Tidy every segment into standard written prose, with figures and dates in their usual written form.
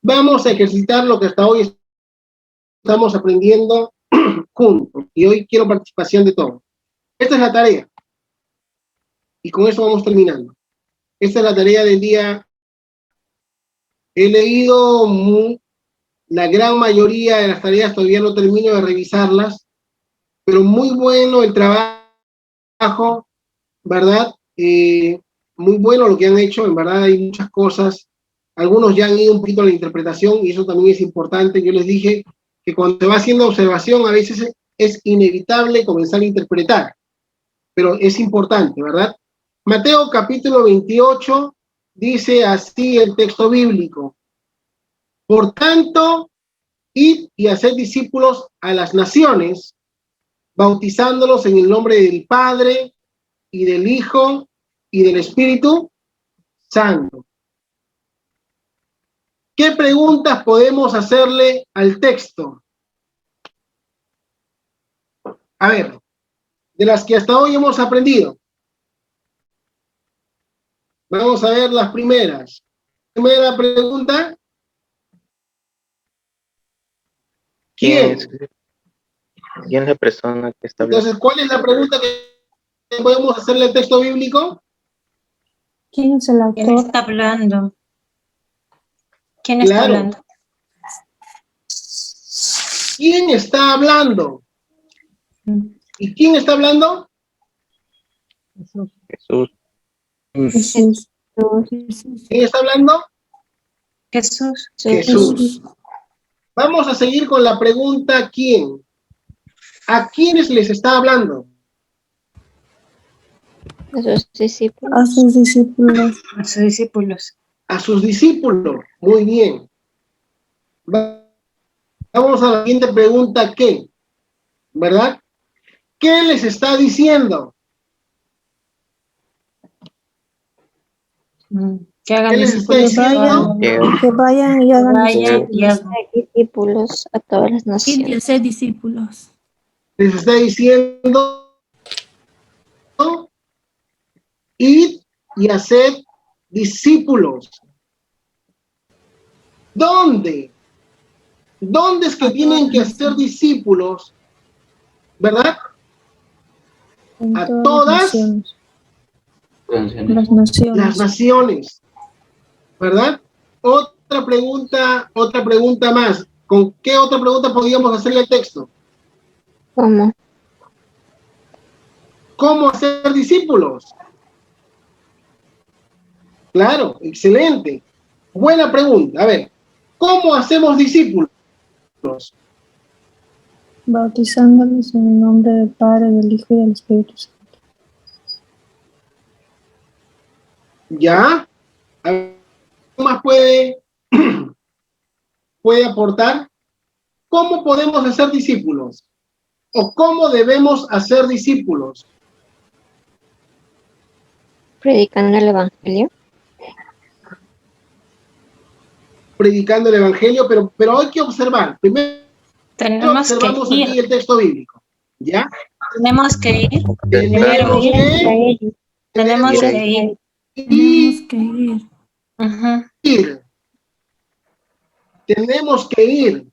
Vamos a ejercitar lo que hasta hoy estamos aprendiendo juntos. Y hoy quiero participación de todos. Esta es la tarea. Y con eso vamos terminando. Esta es la tarea del día. He leído la gran mayoría de las tareas, todavía no termino de revisarlas, pero muy bueno el trabajo, ¿verdad? Muy bueno lo que han hecho, en verdad hay muchas cosas. Algunos ya han ido un poquito a la interpretación y eso también es importante. Yo les dije que cuando se va haciendo observación a veces es inevitable comenzar a interpretar, pero es importante, ¿verdad? Mateo capítulo 28 dice así el texto bíblico: por tanto, id y haced discípulos a las naciones, bautizándolos en el nombre del Padre y del Hijo y del Espíritu Santo. ¿Qué preguntas podemos hacerle al texto? A ver, de las que hasta hoy hemos aprendido. Vamos a ver las primeras. Primera pregunta. ¿Quién? ¿Quién es la persona que está hablando? Entonces, ¿cuál es la pregunta que podemos hacerle al texto bíblico? ¿Quién es el autor? ¿Quién está hablando? ¿Quién está Claro. hablando? ¿Quién está hablando? ¿Y quién está hablando? Jesús. Jesús. ¿Quién está hablando? Jesús. Jesús. Vamos a seguir con la pregunta ¿quién? ¿A quiénes les está hablando? A sus discípulos. A sus discípulos. A sus discípulos. A sus discípulos. Muy bien. Vamos a la siguiente pregunta ¿qué? ¿Verdad? ¿Qué les está diciendo? Que hagan ¿Qué les está discípulos. diciendo? Que vayan y hagan Vayan y hagan. Discípulos a todas las Y de naciones. ser discípulos. Les está diciendo id y haced discípulos. ¿Dónde? ¿Dónde es que tienen que hacer discípulos? ¿Verdad? en A todas todas las naciones. las naciones. ¿Verdad? Otra pregunta más. ¿Con qué otra pregunta podríamos hacerle al texto? ¿Cómo? ¿Cómo hacer discípulos? Claro, excelente. Buena pregunta. A ver, ¿cómo hacemos discípulos? Bautizándolos en el nombre del Padre, del Hijo y del Espíritu Santo. ¿Ya? ¿Algo más puede aportar? ¿Cómo podemos hacer discípulos? ¿O cómo debemos hacer discípulos? Predicando el Evangelio. Predicando el Evangelio, pero hay que observar. Primero Tenemos que observamos aquí ir. el texto bíblico. ¿Ya? Tenemos que ir. Tenemos que Tenemos que ir. Tenemos que ir. Ajá. ir. Tenemos que ir.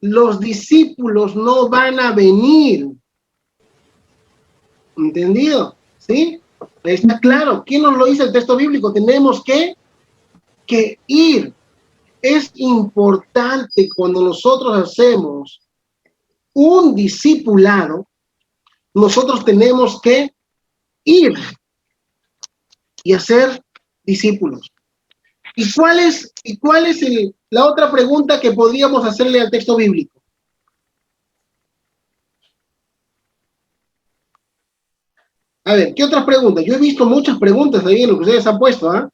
Los discípulos no van a venir. ¿Entendido? ¿Sí? Está claro. ¿Quién nos lo dice el texto bíblico? Tenemos que ir. Es importante cuando nosotros hacemos un discipulado, nosotros tenemos que ir y hacer discípulos. ¿Y cuál es la otra pregunta que podríamos hacerle al texto bíblico? A ver, ¿qué otras preguntas? Yo he visto muchas preguntas ahí en lo que ustedes han puesto, ¿ah?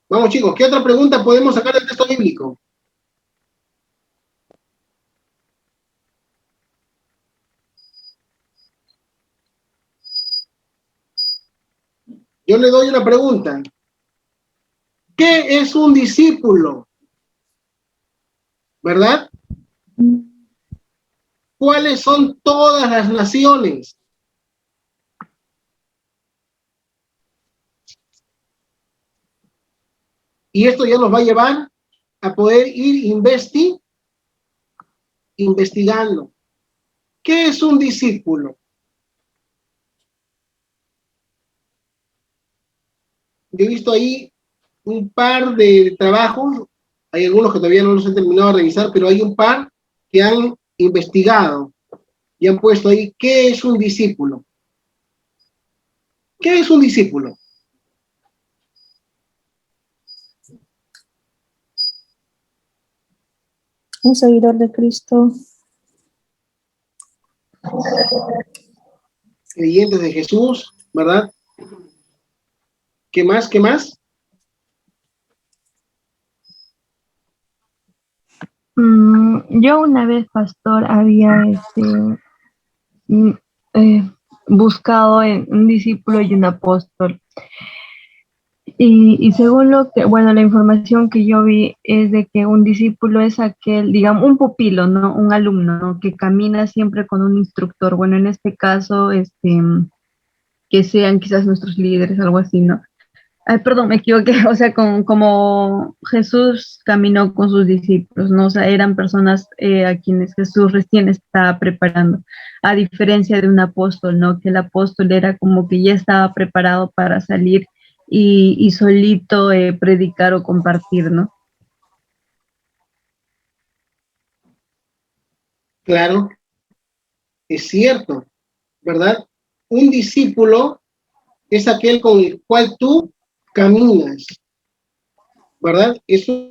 Vamos, chicos, ¿qué otra pregunta podemos sacar del texto bíblico? Yo le doy una pregunta. ¿Qué es un discípulo? ¿Verdad? ¿Cuáles son todas las naciones? Y esto ya nos va a llevar a poder ir investigando. ¿Qué es un discípulo? Yo he visto ahí un par de trabajos, hay algunos que todavía no los he terminado de revisar, pero hay un par que han investigado y han puesto ahí, ¿qué es un discípulo? ¿Qué es un discípulo? Un seguidor de Cristo. Creyentes de Jesús, ¿verdad? ¿Qué más? ¿Qué más? Yo una vez, pastor, había buscado en un discípulo y un apóstol. Y según la información que yo vi es de que un discípulo es aquel, digamos, un pupilo, ¿no? Un alumno, ¿no? Que camina siempre con un instructor. Bueno, en este caso, que sean quizás nuestros líderes, algo así, ¿no? Ay, perdón, me equivoqué, o sea, como Jesús caminó con sus discípulos, ¿no? O sea, eran personas a quienes Jesús recién estaba preparando, a diferencia de un apóstol, ¿no? Que el apóstol era como que ya estaba preparado para salir y solito predicar o compartir, ¿no? Claro, es cierto, ¿verdad? Un discípulo es aquel con el cual tú caminas, ¿verdad?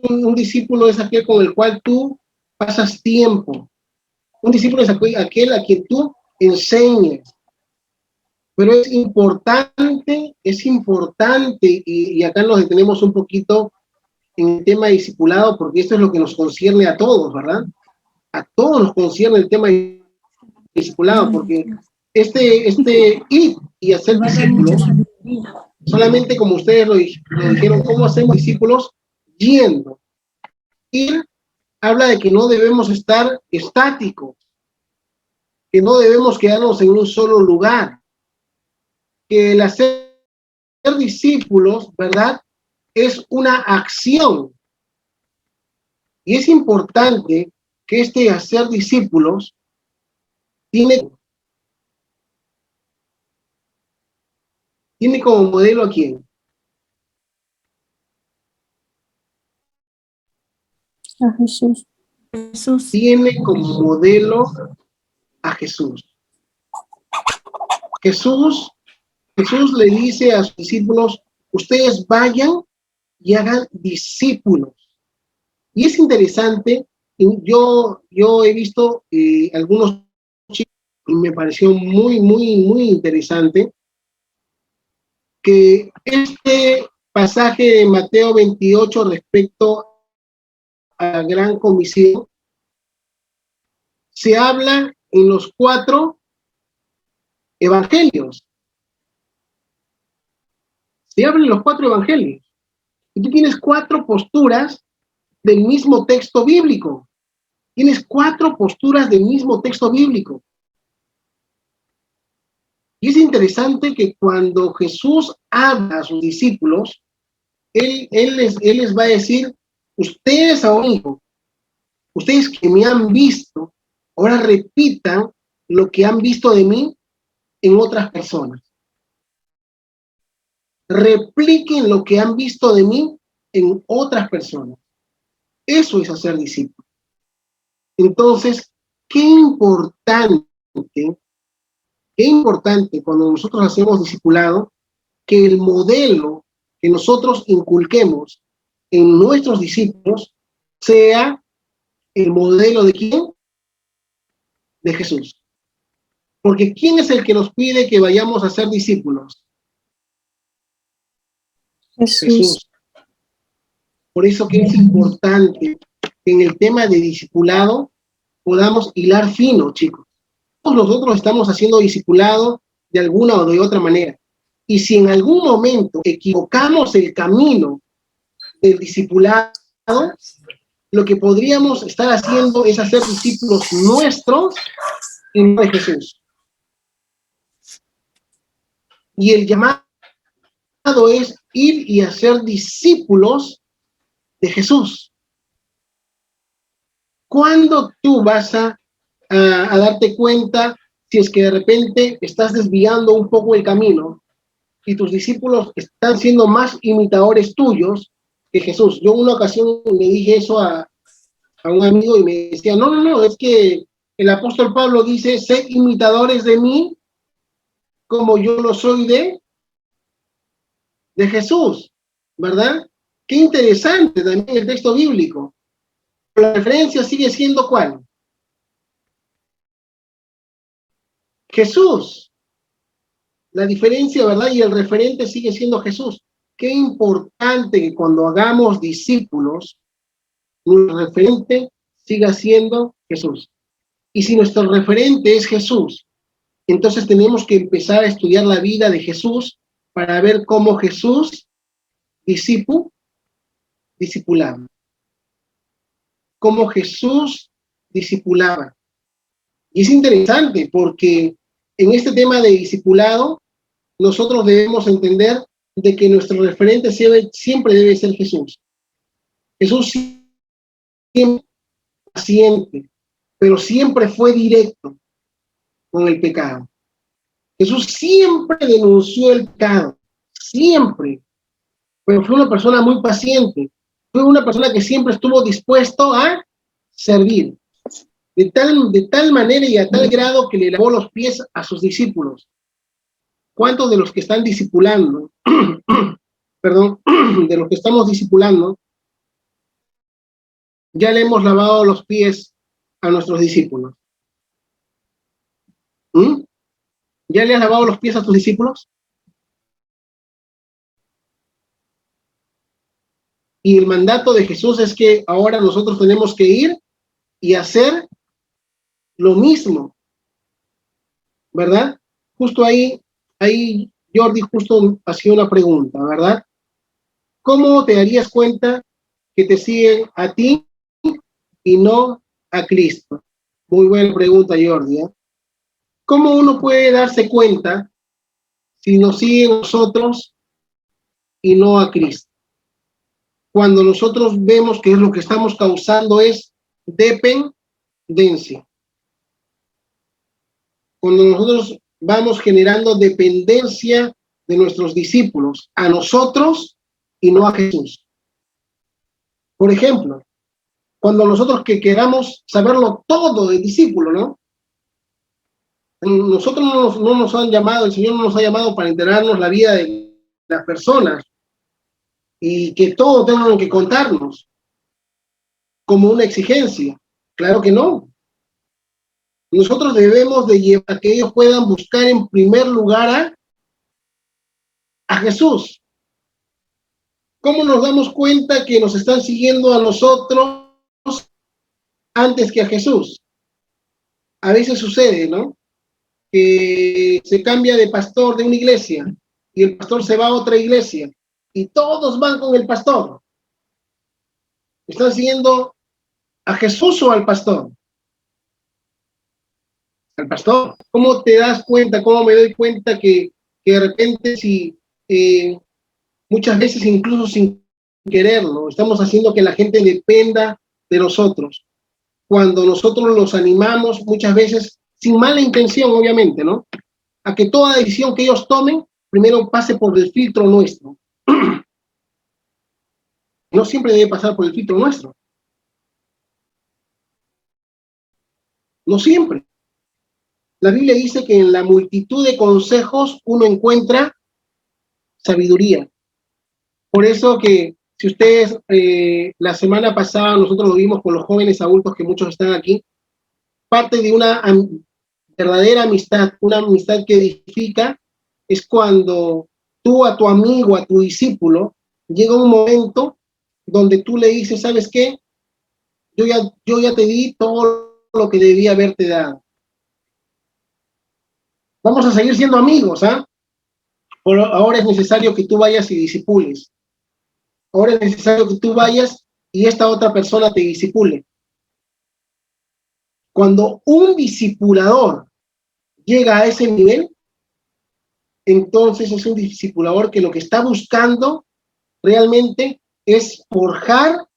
Un discípulo es aquel con el cual tú pasas tiempo. Un discípulo es aquel a quien tú enseñas. Pero es importante, y acá nos detenemos un poquito en el tema de discipulado, porque esto es lo que nos concierne a todos, ¿verdad? A todos nos concierne el tema de discipulado, porque ir y hacer discípulos, solamente como ustedes lo dijeron, ¿cómo hacemos discípulos? Yendo. Ir habla de que no debemos estar estáticos, que no debemos quedarnos en un solo lugar, que el hacer discípulos, ¿verdad? Es una acción. Y es importante que este hacer discípulos tiene como modelo a quién? A Jesús. Jesús. Tiene como modelo a Jesús. Jesús le dice a sus discípulos, ustedes vayan y hagan discípulos. Y es interesante, yo he visto algunos chicos y me pareció muy interesante que este pasaje de Mateo 28 respecto a la gran comisión se habla en los 4 evangelios. Se habla en los 4 evangelios. Y tú tienes 4 posturas del mismo texto bíblico. Tienes 4 posturas del mismo texto bíblico. Y es interesante que cuando Jesús habla a sus discípulos, él les va a decir, ustedes ahora, ustedes que me han visto, ahora repitan lo que han visto de mí en otras personas. Repliquen lo que han visto de mí en otras personas. Eso es hacer discípulos. Entonces, qué importante cuando nosotros hacemos discipulado, que el modelo que nosotros inculquemos en nuestros discípulos sea el modelo de ¿quién? De Jesús. Porque ¿quién es el que nos pide que vayamos a ser discípulos? Jesús. Por eso que es importante que en el tema de discipulado podamos hilar fino, chicos. Todos nosotros estamos haciendo discipulado de alguna o de otra manera. Y si en algún momento equivocamos el camino del discipulado, lo que podríamos estar haciendo es hacer discípulos nuestros y no de Jesús. Y el llamado es ir y hacer discípulos de Jesús. ¿Cuándo tú vas a darte cuenta si es que de repente estás desviando un poco el camino y tus discípulos están siendo más imitadores tuyos que Jesús? Yo en una ocasión le dije eso a un amigo y me decía, no, es que el apóstol Pablo dice, sed imitadores de mí como yo lo soy de Jesús, ¿verdad? Qué interesante también el texto bíblico. La referencia sigue siendo ¿cuál? Jesús. La diferencia, ¿verdad? Y el referente sigue siendo Jesús. Qué importante que cuando hagamos discípulos, nuestro referente siga siendo Jesús. Y si nuestro referente es Jesús, entonces tenemos que empezar a estudiar la vida de Jesús para ver cómo Jesús discipulaba. Cómo Jesús discipulaba. Y es interesante porque en este tema de discipulado, nosotros debemos entender de que nuestro referente siempre debe ser Jesús. Jesús siempre paciente, pero siempre fue directo con el pecado. Jesús siempre denunció el pecado, siempre, pero fue una persona muy paciente, fue una persona que siempre estuvo dispuesto a servir, de tal manera y a tal grado que le lavó los pies a sus discípulos. ¿Cuántos de los que están discipulando, perdón, de los que estamos discipulando, ya le hemos lavado los pies a nuestros discípulos? ¿Ya le has lavado los pies a tus discípulos? Y el mandato de Jesús es que ahora nosotros tenemos que ir y hacer lo mismo, ¿verdad? Justo ahí Jordi justo hacía una pregunta, ¿verdad? ¿Cómo te darías cuenta que te siguen a ti y no a Cristo? Muy buena pregunta, Jordi, ¿eh? ¿Cómo uno puede darse cuenta si nos siguen a nosotros y no a Cristo? Cuando nosotros vemos que es lo que estamos causando es dependencia. Cuando nosotros vamos generando dependencia de nuestros discípulos a nosotros y no a Jesús. Por ejemplo, cuando nosotros que queramos saberlo todo del discípulo, ¿no? Nosotros no nos han llamado, el Señor no nos ha llamado para enterarnos la vida de las personas y que todo tengan que contarnos como una exigencia. Claro que no. Nosotros debemos de llevar a que ellos puedan buscar en primer lugar a Jesús. ¿Cómo nos damos cuenta que nos están siguiendo a nosotros antes que a Jesús? A veces sucede, ¿no? Que se cambia de pastor de una iglesia y el pastor se va a otra iglesia y todos van con el pastor. ¿Están siguiendo a Jesús o al pastor? Al pastor. ¿Cómo te das cuenta? ¿Cómo me doy cuenta que de repente si muchas veces incluso sin quererlo estamos haciendo que la gente dependa de nosotros? Cuando nosotros los animamos muchas veces sin mala intención, obviamente, ¿no? A que toda decisión que ellos tomen, primero pase por el filtro nuestro. No siempre debe pasar por el filtro nuestro. No siempre. La Biblia dice que en la multitud de consejos uno encuentra sabiduría. Por eso que si ustedes, la semana pasada nosotros lo vimos con los jóvenes adultos que muchos están aquí, parte de una verdadera amistad, una amistad que edifica, es cuando tú a tu amigo, a tu discípulo, llega un momento donde tú le dices, ¿sabes qué? Yo ya te di todo lo que debía haberte dado. Vamos a seguir siendo amigos, ¿ah? Pero ahora es necesario que tú vayas y discipules. Ahora es necesario que tú vayas y esta otra persona te discipule. Cuando un discipulador llega a ese nivel, entonces es un discipulador que lo que está buscando realmente es forjar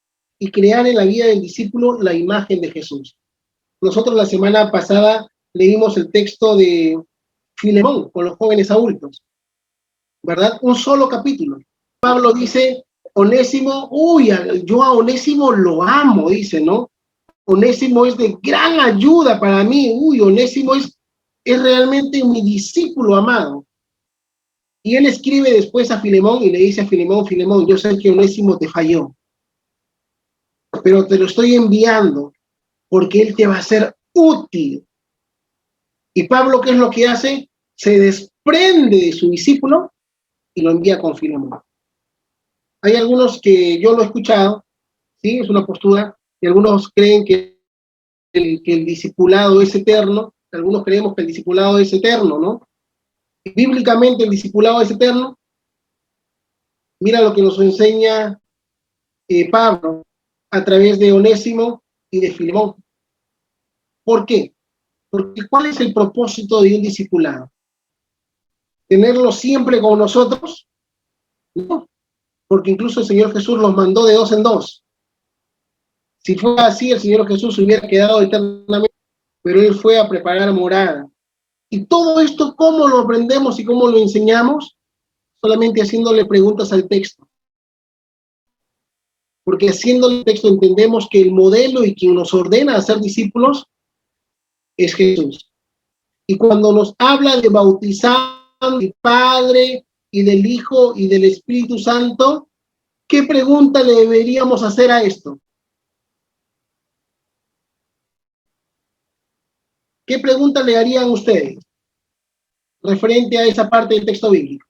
y crear en la vida del discípulo la imagen de Jesús. Nosotros la semana pasada leímos el texto de Filemón con los jóvenes adultos, ¿verdad? Un solo capítulo. Pablo dice, Onésimo, yo a Onésimo lo amo, dice, ¿no? Onésimo es de gran ayuda para mí, Onésimo es realmente mi discípulo amado. Y él escribe después a Filemón y le dice a Filemón, Filemón, yo sé que Onésimo te falló, pero te lo estoy enviando porque él te va a ser útil. Y Pablo, ¿qué es lo que hace? Se desprende de su discípulo y lo envía con Filemón. Hay algunos que yo lo he escuchado, ¿sí? Es una postura, y algunos creen que el discipulado es eterno, algunos creemos que el discipulado es eterno, ¿no? Bíblicamente el discipulado es eterno. Mira lo que nos enseña Pablo a través de Onésimo y de Filemón. ¿Por qué? Porque ¿cuál es el propósito de un discipulado? ¿Tenerlo siempre con nosotros? No, porque incluso el Señor Jesús los mandó de 2 en 2. Si fuera así, el Señor Jesús se hubiera quedado eternamente, pero Él fue a preparar morada. Y todo esto, ¿cómo lo aprendemos y cómo lo enseñamos? Solamente haciéndole preguntas al texto. Porque haciéndole el texto entendemos que el modelo y quien nos ordena a ser discípulos es Jesús. Y cuando nos habla de bautizar del Padre y del Hijo y del Espíritu Santo, ¿qué pregunta le deberíamos hacer a esto? ¿Qué pregunta le harían ustedes referente a esa parte del texto bíblico?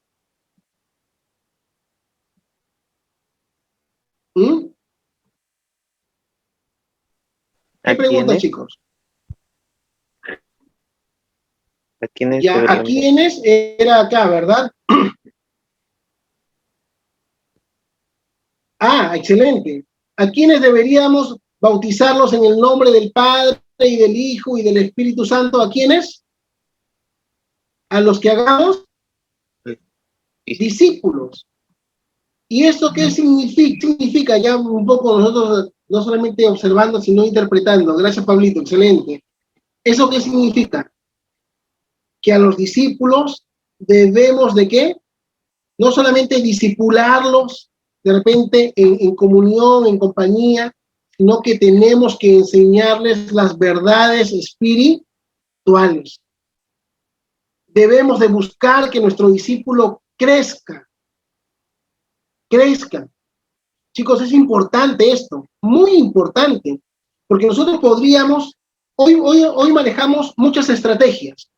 ¿Qué pregunta, chicos? ¿A quiénes? Ya, ¿a quiénes? Era acá, ¿verdad? Excelente. ¿A quiénes deberíamos bautizarlos en el nombre del Padre y del Hijo y del Espíritu Santo? ¿A quiénes? A los que hagamos discípulos. ¿Y esto qué significa? Significa ya un poco nosotros, no solamente observando, sino interpretando. Gracias, Pablito, excelente. ¿Eso qué significa? Que a los discípulos debemos ¿de qué? No solamente discipularlos de repente en comunión, en compañía, sino que tenemos que enseñarles las verdades espirituales. Debemos de buscar que nuestro discípulo crezca. Chicos, es importante esto, muy importante, porque nosotros podríamos, hoy manejamos muchas estrategias,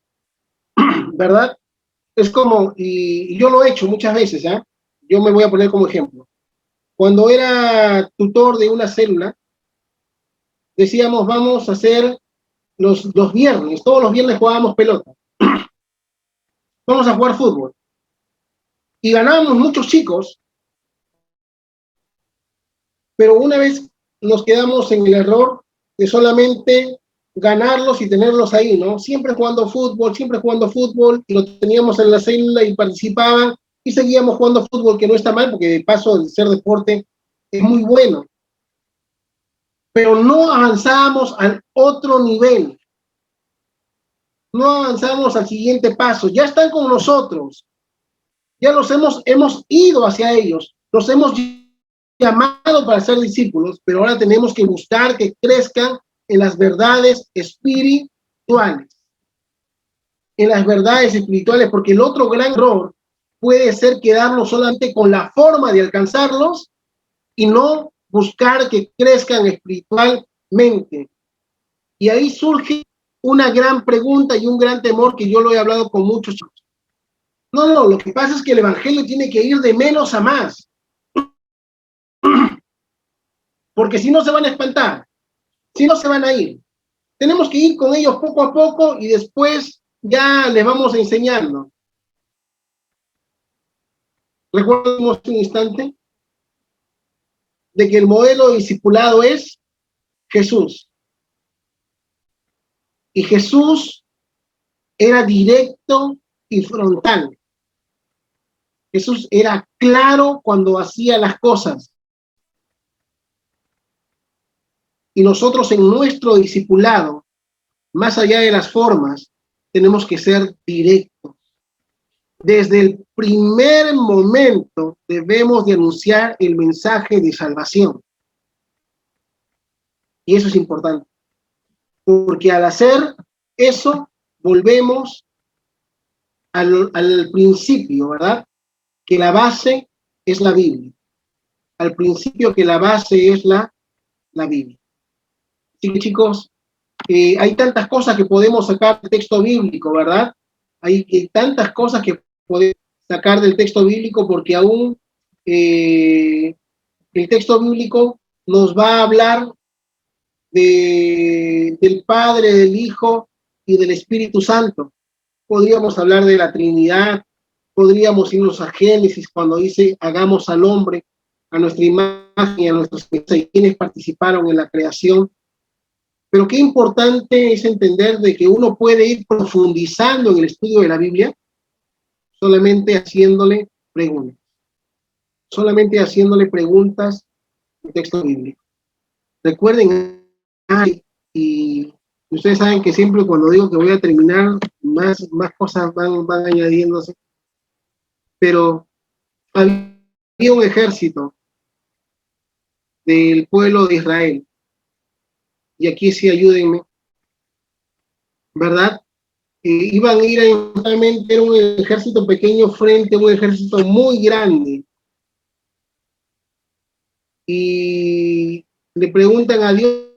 ¿verdad? Es como, y yo lo he hecho muchas veces, ¿eh? Yo me voy a poner como ejemplo. Cuando era tutor de una célula, decíamos, vamos a hacer los viernes, todos los viernes jugábamos pelota. Vamos a jugar fútbol. Y ganábamos muchos chicos, pero una vez nos quedamos en el error de solamente ganarlos y tenerlos ahí, ¿no? Siempre jugando fútbol, y lo teníamos en la célula y participaban, y seguíamos jugando fútbol, que no está mal, porque de paso el ser deporte es muy bueno. Pero no avanzábamos al otro nivel. No avanzamos al siguiente paso. Ya están con nosotros. Ya los hemos ido hacia ellos. Los hemos llamado para ser discípulos, pero ahora tenemos que buscar que crezcan en las verdades espirituales. En las verdades espirituales, porque el otro gran error puede ser quedarnos solamente con la forma de alcanzarlos y no buscar que crezcan espiritualmente. Y ahí surge una gran pregunta y un gran temor que yo lo he hablado con muchos. No, lo que pasa es que el evangelio tiene que ir de menos a más. Porque si no se van a espantar, si no se van a ir. Tenemos que ir con ellos poco a poco y después ya les vamos enseñando. Recuerdemos un instante de que el modelo de discipulado es Jesús. Y Jesús era directo y frontal. Jesús era claro cuando hacía las cosas. Y nosotros en nuestro discipulado, más allá de las formas, tenemos que ser directos. Desde el primer momento debemos de anunciar el mensaje de salvación. Y eso es importante. Porque al hacer eso, volvemos al principio, ¿verdad? Que la base es la Biblia. Al principio que la base es la Biblia. Así que, chicos, hay tantas cosas que podemos sacar del texto bíblico, ¿verdad? Hay tantas cosas que podemos sacar del texto bíblico porque aún el texto bíblico nos va a hablar del Padre, del Hijo y del Espíritu Santo. Podríamos hablar de la Trinidad, podríamos irnos a Génesis cuando dice hagamos al hombre a nuestra imagen y a nuestra semejanza, y quienes participaron en la creación. Pero qué importante es entender de que uno puede ir profundizando en el estudio de la Biblia solamente haciéndole preguntas. Solamente haciéndole preguntas al texto bíblico. Recuerden, y ustedes saben que siempre cuando digo que voy a terminar, más cosas van añadiéndose. Pero había un ejército del pueblo de Israel. Y aquí sí ayúdenme, ¿verdad? Iban a ir eventualmente, era un ejército pequeño frente a un ejército muy grande. Y le preguntan a Dios,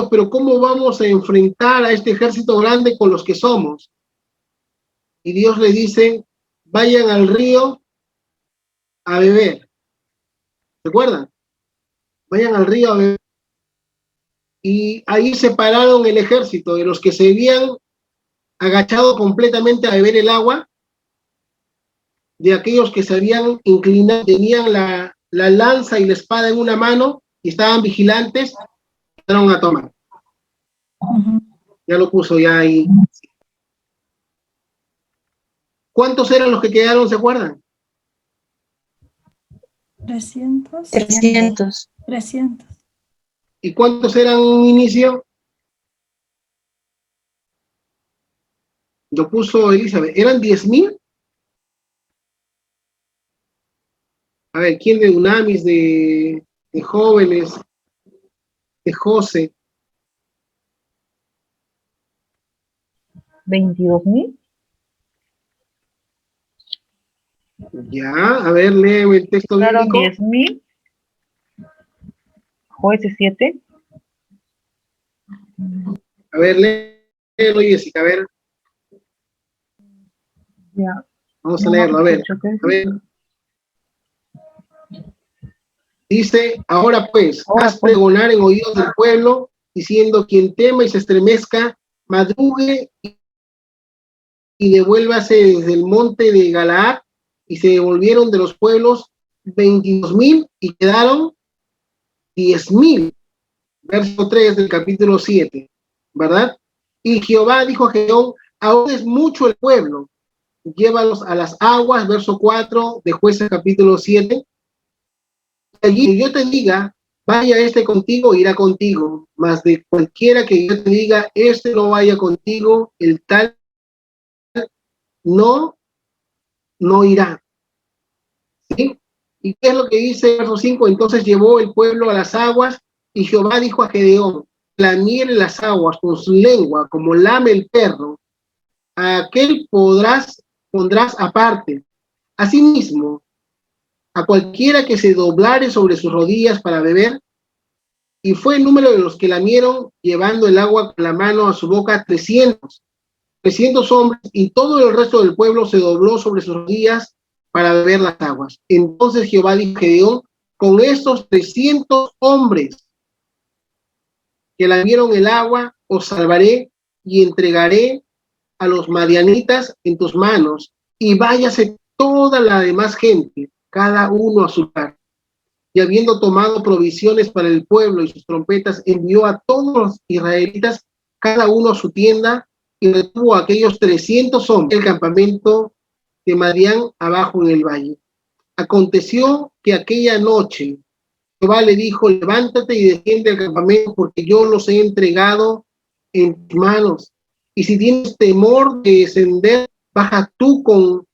pero ¿cómo vamos a enfrentar a este ejército grande con los que somos? Y Dios le dice, vayan al río a beber. ¿Recuerdan? Vayan al río a beber. Y ahí separaron el ejército de los que se habían agachado completamente a beber el agua, de aquellos que se habían inclinado, tenían la lanza y la espada en una mano y estaban vigilantes, empezaron a tomar. Ya lo puso ya ahí. ¿Cuántos eran los que quedaron, se acuerdan? 300. 300. 300. ¿Y cuántos eran en un inicio? Lo puso Elizabeth. ¿Eran 10,000? A ver, ¿quién de Unamis, de jóvenes, de José? 22,000. Ya, a ver, léeme el texto Claro, bíblico. 10,000. Jueces 7. A ver, léelo, Jessica, a ver. Ya. Vamos a leerlo, a ver. A ver. Dice, ahora pues, haz pregonar en oídos del pueblo, diciendo, quien tema y se estremezca, madrugue y devuélvase desde el monte de Galaad, y se devolvieron de los pueblos 22,000 y quedaron 10,000. Verso 3 del capítulo 7, ¿verdad? Y Jehová dijo a Gedeón, aún es mucho el pueblo, llévalos a las aguas, verso 4 de Jueces capítulo 7. Allí yo te diga, vaya este contigo, irá contigo, mas de cualquiera que yo te diga, este no vaya contigo, el tal no irá. ¿Sí? ¿Y qué es lo que dice el verso 5? Entonces llevó el pueblo a las aguas, y Jehová dijo a Gedeón, lamiere las aguas con su lengua, como lame el perro, a aquel pondrás aparte. Asimismo, a cualquiera que se doblare sobre sus rodillas para beber, y fue el número de los que lamieron, llevando el agua con la mano a su boca, 300 hombres, y todo el resto del pueblo se dobló sobre sus rodillas para beber las aguas. Entonces Jehová dijo a Gedeón, con estos 300 hombres que lamieron el agua, os salvaré y entregaré a los madianitas en tus manos, y váyase toda la demás gente, cada uno a su lugar. Y habiendo tomado provisiones para el pueblo y sus trompetas, envió a todos los israelitas, cada uno a su tienda, y retuvo a aquellos 300 hombres del campamento de Madián abajo en el valle. Aconteció que aquella noche Jehová le dijo, levántate y desciende al campamento, porque yo los he entregado en tus manos. Y si tienes temor de descender, baja tú con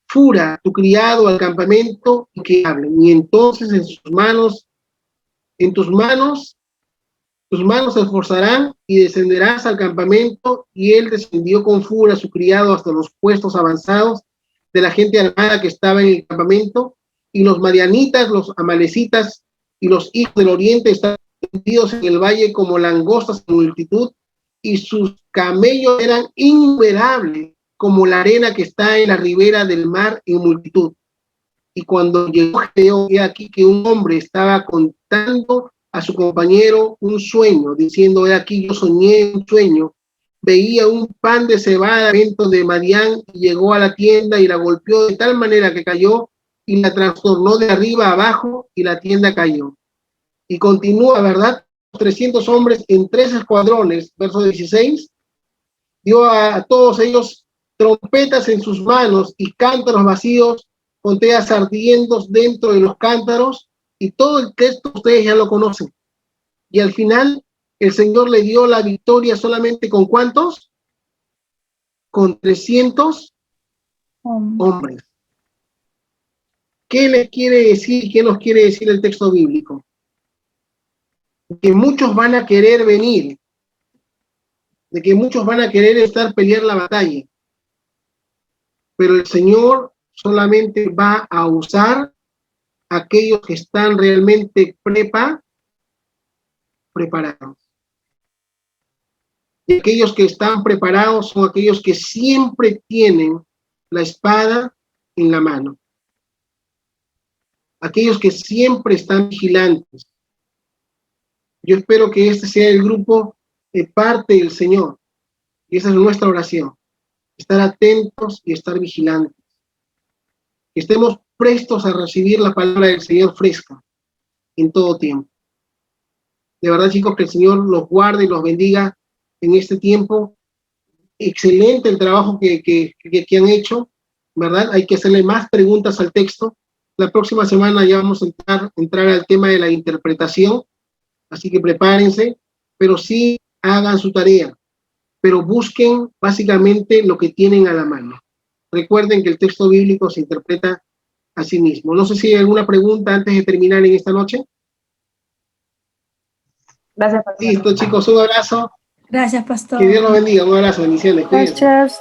Fura, tu criado, al campamento, y que hablen. Y entonces en tus manos se esforzarán y descenderás al campamento. Y él descendió con Fura, su criado, hasta los puestos avanzados de la gente armada que estaba en el campamento. Y los madianitas, los amalecitas y los hijos del oriente estaban tendidos en el valle como langostas en multitud, y sus camellos eran innumerables como la arena que está en la ribera del mar en multitud. Y cuando llegó Gedeón, he aquí que un hombre estaba contando a su compañero un sueño, diciendo, he aquí yo soñé un sueño, veía un pan de cebada dentro de Madián, y llegó a la tienda y la golpeó de tal manera que cayó, y la trastornó de arriba a abajo, y la tienda cayó. Y continúa, ¿verdad? 300 hombres en 3 escuadrones, verso 16, dio a todos ellos trompetas en sus manos y cántaros vacíos con teas ardiendo dentro de los cántaros, y todo el texto ustedes ya lo conocen. Y al final el Señor le dio la victoria solamente ¿con cuántos? Con 300 hombres. ¿Qué les quiere decir? ¿Qué nos quiere decir el texto bíblico? Que muchos van a querer venir, de que muchos van a querer pelear la batalla, pero el Señor solamente va a usar a aquellos que están realmente preparados. Y aquellos que están preparados son aquellos que siempre tienen la espada en la mano. Aquellos que siempre están vigilantes. Yo espero que este sea el grupo de parte del Señor. Y esa es nuestra oración. Estar atentos y estar vigilantes. Que estemos prestos a recibir la palabra del Señor fresca en todo tiempo. De verdad, chicos, que el Señor los guarde y los bendiga en este tiempo. Excelente el trabajo que han hecho, ¿verdad? Hay que hacerle más preguntas al texto. La próxima semana ya vamos a entrar al tema de la interpretación, así que prepárense, pero sí hagan su tarea, pero busquen básicamente lo que tienen a la mano. Recuerden que el texto bíblico se interpreta a sí mismo. No sé si hay alguna pregunta antes de terminar en esta noche. Gracias, pastor. Listo, chicos, un abrazo. Gracias, pastor. Que Dios los bendiga. Un abrazo, bendiciones. Cuídense. Gracias.